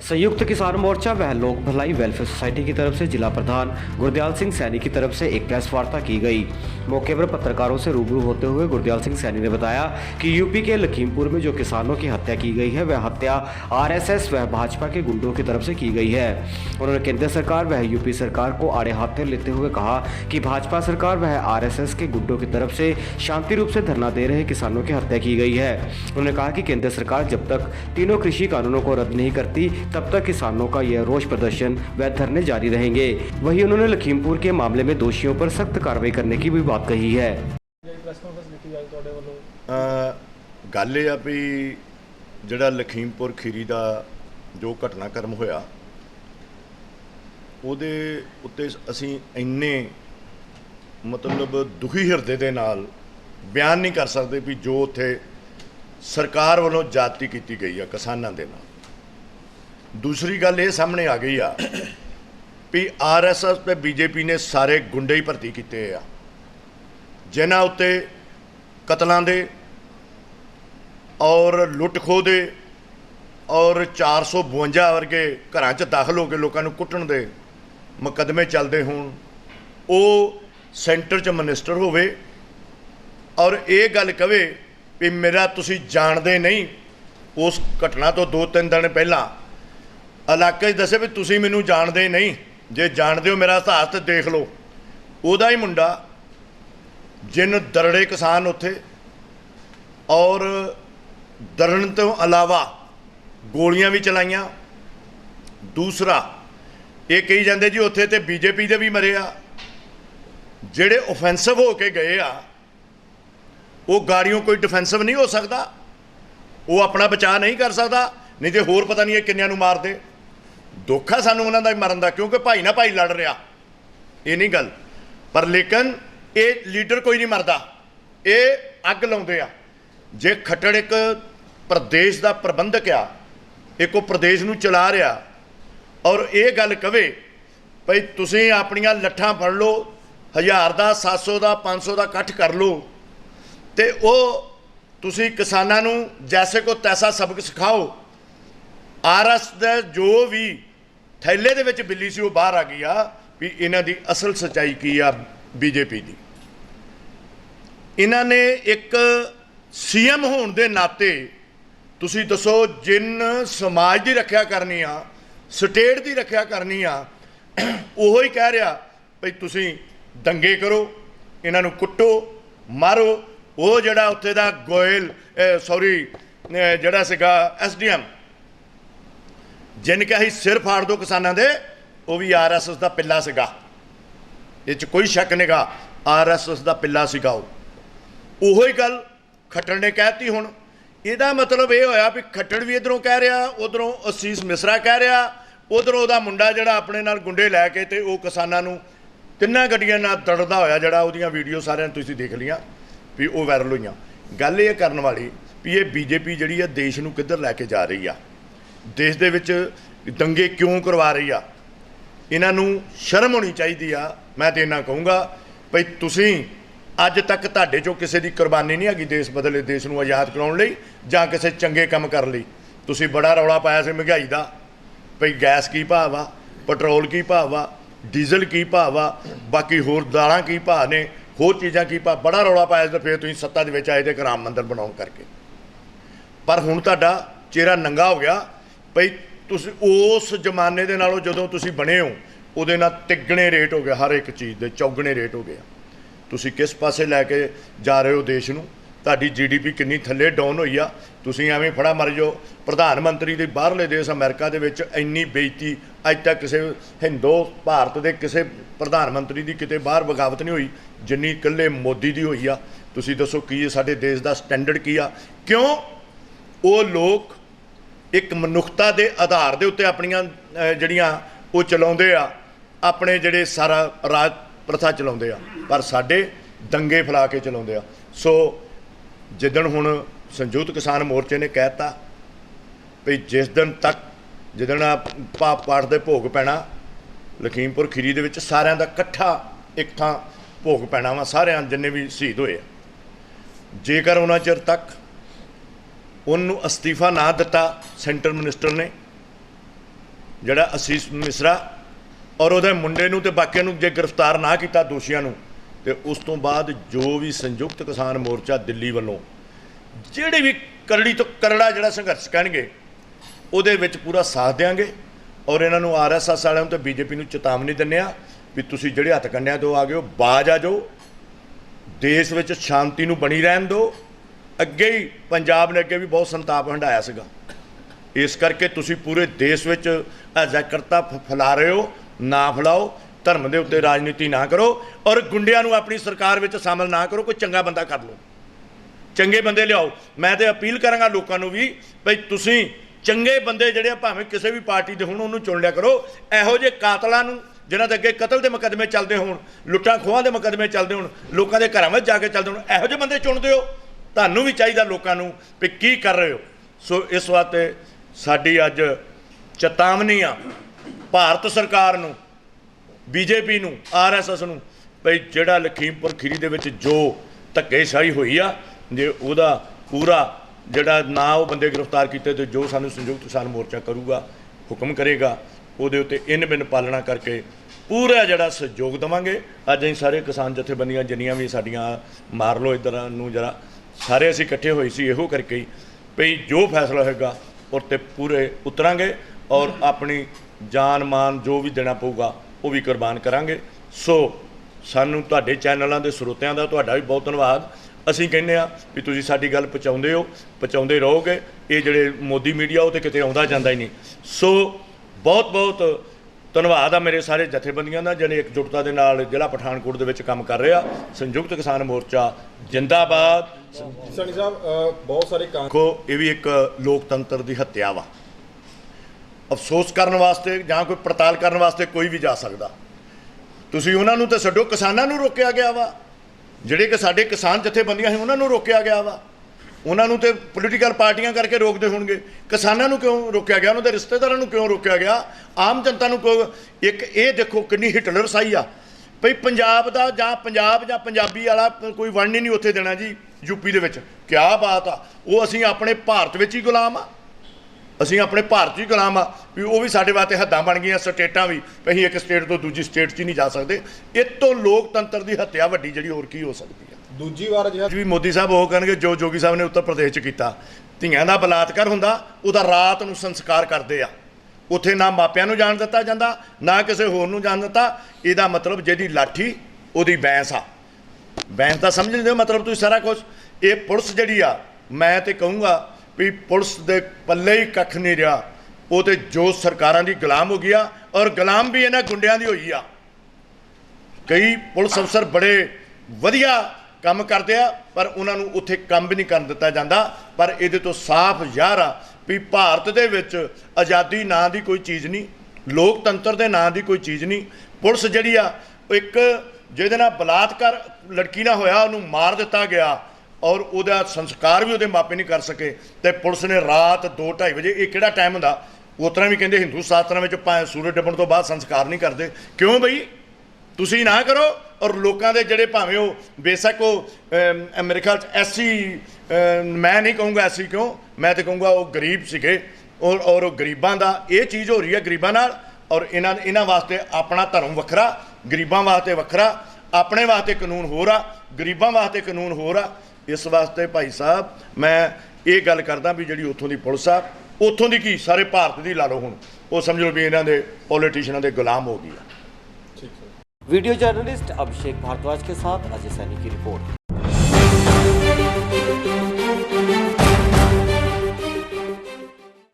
संयुक्त किसान मोर्चा व लोक भलाई वेलफेयर सोसाइटी की तरफ से जिला प्रधान गुरदयाल सिंह सैनी की तरफ से एक प्रेस वार्ता की गई। मौके पर पत्रकारों से रूबरू होते हुए गुरदयाल सिंह सैनी ने बताया कि यूपी के लखीमपुर में जो किसानों की हत्या की गई है वह हत्या आरएसएस व भाजपा के गुंडों की तरफ से की गई है। उन्होंने केंद्र सरकार व यूपी सरकार को आड़े हाथों लेते हुए कहा कि भाजपा सरकार व आरएसएस के गुंडों की तरफ से शांति रूप से धरना दे रहे किसानों की हत्या की गई है। उन्होंने कहा कि केंद्र सरकार जब तक तीनों कृषि कानूनों को रद्द नहीं करती तब तक किसानों का यह रोष प्रदर्शन व धरने जारी रहेंगे। वहीं उन्होंने लखीमपुर के मामले में दोषियों पर सख्त कार्रवाई करने की भी बात कही है। गल ये भी जिहड़ा लखीमपुर खीरी का जो घटनाक्रम होया उहदे उत्ते असीं इन्ने मतलब दुखी हिरदे दे नाल बयान नहीं कर सकते भी जो उत्थे सरकार वालों जाति की गई है किसानों के नाल। दूसरी गल ये सामने आ गई आ भी आरएसएस ते बीजेपी ने सारे गुंडे ही भर्ती किए आ जिन्हां उत्ते कतलों के और लुट खो दे और 452 वर्गे घर च दाखिल होकर लोगों को कुट्टण दे मुकदमे चलते होण वो सेंटर च मिनिस्टर होवे और ये गल कहे भी मेरा तुसी जानते नहीं। उस घटना तो 2-3 दिन पहला इलाके दसे भी तुसी मैनू जानते नहीं, जे जानते हो मेरा इतिहास तो देख लो। उहदा ही मुंडा जिन दरड़े किसान उत्थे और दरण तो अलावा गोलियां भी चलाइया। दूसरा ये कही जाते जी उत्थे तो बीजेपी दे भी मरे आ, जिहड़े ओफेंसिव हो के गए आ वो गाड़ियों कोई डिफेंसिव नहीं हो सकता, वो अपना बचाव नहीं कर सकता, नहीं तो होर पता नहीं है किन्नियां नूं मार दे। दुख है सानूं उन्हां दा मरन दा, क्योंकि भाई ना भाई लड़ रहा, ये नहीं गल। पर लेकिन ये लीडर कोई नहीं मरदा, ये अग लाउंदे आ। जे खट्टर एक प्रदेश का प्रबंधक आ, एक वो प्रदेश नूं चला रहा और ये गल कहे भाई तुसीं अपनियां लट्ठां फड़ लो, 1000 का 700 का 500 का इकट्ठ कर लो तो वो तुसी किसानों नूं जैसे को तैसा सबक सिखाओ। आरएस दे जो भी थैले दे विच बिल्ली सी वो बाहर आ गई आ भी इन्हां दी असल सच्चाई की आ। बीजेपी दी इन्हां ने एक सीएम होने दे नाते तुसी दसो जिन समाज की रक्षा करनी आ, स्टेट की रक्षा करनी आ, उहो ही कह रहा भाई तुसी दंगे करो, इन्हां नूं कुट्टो मारो। वो जड़ा उत्थे दा गोयल सॉरी जड़ा सीगा SDM जिन कहा ही सिर फाड़ दो किसानों दे, वो भी आरएसएस का पिला सीगा, ये कोई शक नहीं गा, आरएसएस का पिला सीगा। उहो ही गल खट्टर ने कहती। हुण इहदा मतलब ये होया भी खट्टर भी इधरों कह रहा, उधरों असीस मिश्रा कह रहा, उधरों उहदा मुंडा जड़ा अपने नाल गुंडे लैके ते वो किसानों नूं तिन्नां गड्डियां नाल दड़दा होया, जड़ा उहदियां वीडियो सारियां तुसीं देख लियां भी वो वायरल हुई। गल ये करने वाली भी ये बीजेपी जी है देश नूं किधर लैके जा रही आ, देश दे विच दंगे क्यों करवा रही आ, इन्हां नूं शर्म होनी चाहिए आ। मैं तो इन्ना कहूँगा भाई तुसीं अज तक तुहाडे चों किसी की कुर्बानी नहीं हैगी देश बदले देश नूं आज़ाद कराउण लई जां किसी चंगे काम कर लई। तुसीं बड़ा रौला पाया सी महंगाई दा, भाई गैस की भाव आ, पेट्रोल की भाव आ, डीजल की भाव आ, बाकी होर दालां की भाव ने, होर चीज़ां की भाव, बड़ा रौला पाया तो फिर तुसीं सत्ता दे विच आए ते राम मंदिर बनाउण करके। पर हुण तुहाडा चेहरा नंगा हो गया भाई तुसीं उस जमाने दे नालों जदों तुसीं बने हो उहदे नाल तिगणे रेट हो गया, हर एक चीज़ दे चौगणे रेट हो गया। तुसीं किस पासे लैके जा रहे हो देश नूं, तुहाडी GDP किन्नी थल्ले डाउन होई आ। तुसीं एवें फड़ा मर जाओ। प्रधानमंत्री दे बाहरले देश अमेरिका दे विच इन्नी बेइज्जती अज तक किसी हिंदो भारत के किसी प्रधानमंत्री की किते बाहर बगावत नहीं हुई जिन्नी कल्ले मोदी की हुई आ। तुसीं दसो की साडे देश का स्टैंडर्ड की आ? क्यों वो लोग एक मनुखता के आधार के उत्ते अपनियां जड़ियां वो चलाउंदे आ, अपने जिहड़े सारा राज प्रथा चलाउंदे आ, पर साडे दंगे फैला के चलाउंदे आ। सो जिदन हुण संयुक्त किसान मोर्चे ने कहता भी जिस दिन तक जिदन पाठ दे भोग पैना लखीमपुर खीरी दे विच सारिਆਂ ਦਾ इकट्ठा एक थां भोग पैना वा, सारिਆਂ जिन्ने भी शहीद होए, जेकर उन्हां चिर तक उन्होंने अस्तीफा ना दिता सेंटर मिनिस्टर ने ਜਿਹੜਾ ਅਸੀਸ ਮਿਸਰਾ ਔਰ ਉਹਦੇ ਮੁੰਡੇ ਨੂੰ ਤੇ ਬਾਕੀਆਂ ਨੂੰ ਜੇ ਗ੍ਰਿਫਤਾਰ ਨਾ ਕੀਤਾ ਦੋਸ਼ੀਆਂ ਨੂੰ, ਤੇ ਉਸ ਤੋਂ ਬਾਅਦ ਜੋ ਵੀ ਸੰਯੁਕਤ ਕਿਸਾਨ ਮੋਰਚਾ ਦਿੱਲੀ ਵੱਲੋਂ ਜਿਹੜੇ ਵੀ ਕਰੜੀ ਤੋਂ ਕਰੜਾ ਜਿਹੜਾ ਸੰਘਰਸ਼ ਕਰਨਗੇ ਉਹਦੇ ਵਿੱਚ ਪੂਰਾ ਸਾਥ ਦੇਵਾਂਗੇ। ਔਰ ਇਹਨਾਂ ਨੂੰ RSS ਵਾਲਿਆਂ ਨੂੰ ਤੇ BJP ਨੂੰ ਚੇਤਾਵਨੀ ਦਿੰਦੇ ਆ ਵੀ ਤੁਸੀਂ ਜਿਹੜੇ ਹੱਥ ਕੰਡਿਆਂ ਤੋਂ ਆ ਗਏ ਹੋ ਬਾਜ ਆ ਜਾਓ, ਦੇਸ਼ ਵਿੱਚ ਸ਼ਾਂਤੀ ਨੂੰ ਬਣੀ ਰਹਿਣ ਦਿਓ। ਅੱਗੇ ਹੀ ਪੰਜਾਬ ਨੇ ਅੱਗੇ ਵੀ ਬਹੁਤ ਸੰਤਾਪ ਹੰਢਾਇਆ ਸੀਗਾ, ਇਸ ਕਰਕੇ ਤੁਸੀਂ ਪੂਰੇ ਦੇਸ਼ ਵਿੱਚ ਅਜਾਕਰਤਾ ਫੈਲਾ ਰਹੇ ਹੋ, ਨਾ ਫੈਲਾਓ। ਧਰਮ ਦੇ ਉੱਤੇ ਰਾਜਨੀਤੀ ਨਾ ਕਰੋ ਔਰ ਗੁੰਡਿਆਂ ਨੂੰ ਆਪਣੀ ਸਰਕਾਰ ਵਿੱਚ ਸ਼ਾਮਲ ਨਾ ਕਰੋ। ਕੋਈ ਚੰਗਾ ਬੰਦਾ ਕਰ ਲਓ, ਚੰਗੇ ਬੰਦੇ ਲਿਆਓ। ਮੈਂ ਤੇ ਅਪੀਲ ਕਰਾਂਗਾ ਲੋਕਾਂ ਨੂੰ ਵੀ ਭਈ ਤੁਸੀਂ ਚੰਗੇ ਬੰਦੇ ਜਿਹੜੇ ਭਾਵੇਂ ਕਿਸੇ ਵੀ ਪਾਰਟੀ ਦੇ ਹੋਣ ਉਹਨੂੰ ਚੁਣ ਲਿਆ ਕਰੋ। ਇਹੋ ਜਿਹੇ ਕਾਤਲਾਂ ਨੂੰ ਜਿਨ੍ਹਾਂ ਦੇ ਅੱਗੇ ਕਤਲ ਦੇ ਮੁਕੱਦਮੇ ਚੱਲਦੇ ਹੋਣ, ਲੁੱਟਾਂ ਖੋਹਾਂ ਦੇ ਮੁਕੱਦਮੇ ਚੱਲਦੇ ਹੋਣ, ਲੋਕਾਂ ਦੇ ਘਰਾਂ ਵਿੱਚ ਜਾ ਕੇ ਚੱਲਦੇ ਹੋਣ, ਇਹੋ ਜਿਹੇ ਬੰਦੇ ਚੁਣਦੇ ਹੋ। ਤੁਹਾਨੂੰ ਵੀ ਚਾਹੀਦਾ ਲੋਕਾਂ ਨੂੰ ਵੀ ਕੀ ਕਰ ਰਹੇ ਹੋ। ਸੋ ਇਸ ਵਾਸਤੇ ਸਾਡੀ ਅੱਜ ਚੇਤਾਵਨੀ ਆ ਭਾਰਤ ਸਰਕਾਰ ਨੂੰ, BJP ਨੂੰ, RSS ਨੂੰ, ਭਈ ਜਿਹੜਾ ਲਖੀਮਪੁਰ ਖੀਰੀ ਦੇ ਵਿੱਚ ਜੋ ਧੱਕੇਸ਼ਾਹੀ ਹੋਈ ਆ, ਜੇ ਉਹਦਾ ਪੂਰਾ ਜਿਹੜਾ ਨਾ ਉਹ ਬੰਦੇ ਗ੍ਰਿਫਤਾਰ ਕੀਤੇ ਤੇ ਜੋ ਸਾਨੂੰ ਸੰਯੁਕਤ ਕਿਸਾਨ ਮੋਰਚਾ ਕਰੂਗਾ, ਹੁਕਮ ਕਰੇਗਾ, ਉਹਦੇ ਉੱਤੇ ਇਨ ਬਿਨ ਪਾਲਣਾ ਕਰਕੇ ਪੂਰਾ ਜਿਹੜਾ ਸਹਿਯੋਗ ਦੇਵਾਂਗੇ। ਅੱਜ ਅਸੀਂ ਸਾਰੇ ਕਿਸਾਨ ਜਥੇਬੰਦੀਆਂ ਜਿੰਨੀਆਂ ਵੀ ਸਾਡੀਆਂ, ਮਾਰ ਲਓ ਇੱਧਰ ਨੂੰ ਜਰਾ, ਸਾਰੇ ਅਸੀਂ ਇਕੱਠੇ ਹੋਏ ਸੀ ਇਹੋ ਕਰਕੇ ਹੀ ਭਈ ਜੋ ਫੈਸਲਾ ਹੋਏਗਾ ਉਹ 'ਤੇ ਪੂਰੇ ਉਤਰਾਂਗੇ ਔਰ ਆਪਣੀ ਜਾਨ ਮਾਨ ਜੋ ਵੀ ਦੇਣਾ ਪਊਗਾ ਉਹ ਵੀ ਕੁਰਬਾਨ ਕਰਾਂਗੇ। ਸੋ ਸਾਨੂੰ ਤੁਹਾਡੇ ਚੈਨਲਾਂ ਦੇ ਸਰੋਤਿਆਂ ਦਾ ਤੁਹਾਡਾ ਵੀ ਬਹੁਤ ਧੰਨਵਾਦ। ਅਸੀਂ ਕਹਿੰਦੇ ਆ ਵੀ ਤੁਸੀਂ ਸਾਡੀ ਗੱਲ ਪਹੁੰਚਾਉਂਦੇ ਹੋ, ਪਹੁੰਚਾਉਂਦੇ ਰਹੋਗੇ। ਇਹ ਜਿਹੜੇ ਮੋਦੀ ਮੀਡੀਆ ਉਹ ਤਾਂ ਕਿਤੇ ਆਉਂਦਾ ਜਾਂਦਾ ਹੀ ਨਹੀਂ। ਸੋ ਬਹੁਤ ਬਹੁਤ ਧੰਨਵਾਦ ਆ ਮੇਰੇ ਸਾਰੇ ਜਥੇਬੰਦੀਆਂ ਦਾ ਜਿਹੜੇ ਇਕਜੁੱਟਤਾ ਦੇ ਨਾਲ ਜ਼ਿਲ੍ਹਾ ਪਠਾਨਕੋਟ ਦੇ ਵਿੱਚ ਕੰਮ ਕਰ ਰਿਹਾ। ਸੰਯੁਕਤ ਕਿਸਾਨ ਮੋਰਚਾ ਜਿੰਦਾਬਾਦ। ਸੈਣੀ ਸਾਹਿਬ, ਬਹੁਤ ਸਾਰੇ ਦੇਖੋ ਇਹ ਵੀ ਇੱਕ ਲੋਕਤੰਤਰ ਦੀ ਹੱਤਿਆ ਵਾ। ਅਫਸੋਸ ਕਰਨ ਵਾਸਤੇ ਜਾਂ ਕੋਈ ਪੜਤਾਲ ਕਰਨ ਵਾਸਤੇ ਕੋਈ ਵੀ ਜਾ ਸਕਦਾ। ਤੁਸੀਂ ਉਹਨਾਂ ਨੂੰ ਤਾਂ ਛੱਡੋ, ਕਿਸਾਨਾਂ ਨੂੰ ਰੋਕਿਆ ਗਿਆ ਵਾ। ਜਿਹੜੇ ਕਿ ਸਾਡੇ ਕਿਸਾਨ ਜਥੇਬੰਦੀਆਂ ਸੀ ਉਹਨਾਂ ਨੂੰ ਰੋਕਿਆ ਗਿਆ ਵਾ। ਉਹਨਾਂ ਨੂੰ ਤੇ ਪੋਲੀਟੀਕਲ ਪਾਰਟੀਆਂ ਕਰਕੇ ਰੋਕਦੇ ਹੋਣਗੇ, ਕਿਸਾਨਾਂ ਨੂੰ ਕਿਉਂ ਰੋਕਿਆ ਗਿਆ? ਉਹਨਾਂ ਦੇ ਰਿਸ਼ਤੇਦਾਰਾਂ ਨੂੰ ਕਿਉਂ ਰੋਕਿਆ ਗਿਆ? ਆਮ ਜਨਤਾ ਨੂੰ ਕਿਉਂ? ਇੱਕ ਇਹ ਦੇਖੋ ਕਿੰਨੀ ਹਿਟਲਰ ਸਾਈ ਆ ਭਈ ਪੰਜਾਬ ਦਾ ਜਾਂ ਪੰਜਾਬ ਜਾਂ ਪੰਜਾਬੀ ਵਾਲਾ ਕੋਈ ਵੰਡ ਹੀ ਨਹੀਂ ਉੱਥੇ ਦੇਣਾ ਜੀ ਯੂਪੀ ਦੇ ਵਿੱਚ। ਕਿਆ ਬਾਤ ਆ! ਉਹ ਅਸੀਂ ਆਪਣੇ ਭਾਰਤ ਵਿੱਚ ਹੀ ਗੁਲਾਮ ਆ, ਅਸੀਂ ਆਪਣੇ ਭਾਰਤ 'ਚ ਹੀ ਗੁਲਾਮ ਆ ਵੀ ਉਹ ਵੀ ਸਾਡੇ ਵਾਸਤੇ ਹੱਦਾਂ ਬਣ ਗਈਆਂ, ਸਟੇਟਾਂ ਵੀ ਅਸੀਂ ਇੱਕ ਸਟੇਟ ਤੋਂ ਦੂਜੀ ਸਟੇਟ 'ਚ ਹੀ ਨਹੀਂ ਜਾ ਸਕਦੇ। ਇਹ ਤੋਂ ਲੋਕਤੰਤਰ ਦੀ ਹੱਤਿਆ ਵੱਡੀ ਜਿਹੜੀ ਹੋਰ ਕੀ ਹੋ ਸਕਦੀ ਹੈ? ਦੂਜੀ ਵਾਰ ਅਜਿਹਾ ਵੀ ਮੋਦੀ ਸਾਹਿਬ ਉਹ ਕਹਿਣਗੇ ਜੋ ਜੋਗੀ ਸਾਹਿਬ ਨੇ ਉੱਤਰ ਪ੍ਰਦੇਸ਼ 'ਚ ਕੀਤਾ, ਧੀਆਂ ਦਾ ਬਲਾਤਕਾਰ ਹੁੰਦਾ, ਉਹਦਾ ਰਾਤ ਨੂੰ ਸੰਸਕਾਰ ਕਰਦੇ ਆ। ਉੱਥੇ ਨਾ ਮਾਪਿਆਂ ਨੂੰ ਜਾਣ ਦਿੱਤਾ ਜਾਂਦਾ, ਨਾ ਕਿਸੇ ਹੋਰ ਨੂੰ ਜਾਣ ਦਿੱਤਾ। ਇਹਦਾ ਮਤਲਬ ਜਿਹਦੀ ਲਾਠੀ ਉਹਦੀ ਬੈਂਸ ਆ। ਬੈਂਸ ਦਾ ਸਮਝ ਲੈਂਦੇ ਹੋ ਮਤਲਬ ਤੁਸੀਂ ਸਾਰਾ ਕੁਝ। ਇਹ ਪੁਲਿਸ ਜਿਹੜੀ ਆ, ਮੈਂ ਤੇ ਕਹੂੰਗਾ ਵੀ ਪੁਲਿਸ ਦੇ ਪੱਲੇ ਹੀ ਕੱਖ ਨਹੀਂ ਰਿਹਾ। ਉਹ ਤੇ ਜੋ ਸਰਕਾਰਾਂ ਦੀ ਗੁਲਾਮ ਹੋ ਗਈ ਆ ਔਰ ਗੁਲਾਮ ਵੀ ਇਹਨਾਂ ਗੁੰਡਿਆਂ ਦੀ ਹੋਈ ਆ। ਕਈ ਪੁਲਿਸ ਅਫਸਰ ਬੜੇ ਵਧੀਆ ਕੰਮ ਕਰਦੇ ਆ ਪਰ ਉਹਨਾਂ ਨੂੰ ਉੱਥੇ ਕੰਮ ਵੀ ਨਹੀਂ ਕਰਨ ਦਿੱਤਾ ਜਾਂਦਾ। ਪਰ ਇਹਦੇ ਤੋਂ ਸਾਫ਼ ਜ਼ਾਹਰ ਆ ਵੀ ਭਾਰਤ ਦੇ ਵਿੱਚ ਆਜ਼ਾਦੀ ਨਾਂ ਦੀ ਕੋਈ ਚੀਜ਼ ਨਹੀਂ, ਲੋਕਤੰਤਰ ਦੇ ਨਾਂ ਦੀ ਕੋਈ ਚੀਜ਼ ਨਹੀਂ। ਪੁਲਿਸ ਜਿਹੜੀ ਆ ਇੱਕ ਜਿਹਦੇ ਨਾਲ ਬਲਾਤਕਾਰ ਲੜਕੀ ਨਾਲ ਹੋਇਆ ਉਹਨੂੰ ਮਾਰ ਦਿੱਤਾ ਗਿਆ ਔਰ ਉਹਦਾ ਸੰਸਕਾਰ ਵੀ ਉਹਦੇ ਮਾਪੇ ਨਹੀਂ ਕਰ ਸਕੇ। ਤੇ ਪੁਲਿਸ ਨੇ ਰਾਤ 2-2:30 ਵਜੇ, ਇਹ ਕਿਹੜਾ ਟਾਈਮ ਹੁੰਦਾ? ਉਸ ਤਰ੍ਹਾਂ ਵੀ ਕਹਿੰਦੇ ਹਿੰਦੂ ਸ਼ਾਸਤਰਾਂ ਵਿੱਚ ਸੂਰਜ ਡੁੱਬਣ ਤੋਂ ਬਾਅਦ ਸੰਸਕਾਰ ਨਹੀਂ ਕਰਦੇ। ਕਿਉਂ ਬਈ? ਤੁਸੀਂ ਨਾ ਕਰੋ ਔਰ ਲੋਕਾਂ ਦੇ ਜਿਹੜੇ ਭਾਵੇਂ ਉਹ ਬੇਸ਼ੱਕ ਉਹ ਮੇਰੇ ਖਿਆਲ 'ਚ ਐਸੀ, ਮੈਂ ਨਹੀਂ ਕਹੂੰਗਾ ਐਸੀ ਕਿਉਂ, ਮੈਂ ਤਾਂ ਕਹੂੰਗਾ ਉਹ ਗਰੀਬ ਸੀਗੇ ਔਰ ਉਹ ਗਰੀਬਾਂ ਦਾ ਇਹ ਚੀਜ਼ ਹੋ ਰਹੀ ਹੈ ਗਰੀਬਾਂ ਨਾਲ। ਔਰ ਇਹਨਾਂ ਵਾਸਤੇ ਆਪਣਾ ਧਰਮ ਵੱਖਰਾ, ਗਰੀਬਾਂ ਵਾਸਤੇ ਵੱਖਰਾ, ਆਪਣੇ ਵਾਸਤੇ ਕਾਨੂੰਨ ਹੋਰ ਆ, ਗਰੀਬਾਂ ਵਾਸਤੇ ਕਾਨੂੰਨ ਹੋਰ ਆ। ਇਸ ਵਾਸਤੇ ਭਾਈ ਸਾਹਿਬ ਮੈਂ ਇਹ ਗੱਲ ਕਰਦਾ ਵੀ ਜਿਹੜੀ ਉੱਥੋਂ ਦੀ ਪੁਲਿਸ ਆ, ਉੱਥੋਂ ਦੀ ਕੀ ਸਾਰੇ ਭਾਰਤ ਦੀ ਲਾ ਲਓ ਹੁਣ, ਉਹ ਸਮਝ ਲਓ ਵੀ ਇਹਨਾਂ ਦੇ पॉलिटिशियनों के गुलाम हो गया। वीडियो जर्नलिस्ट अभिषेक भारद्वाज के साथ अजय सैनी की रिपोर्ट।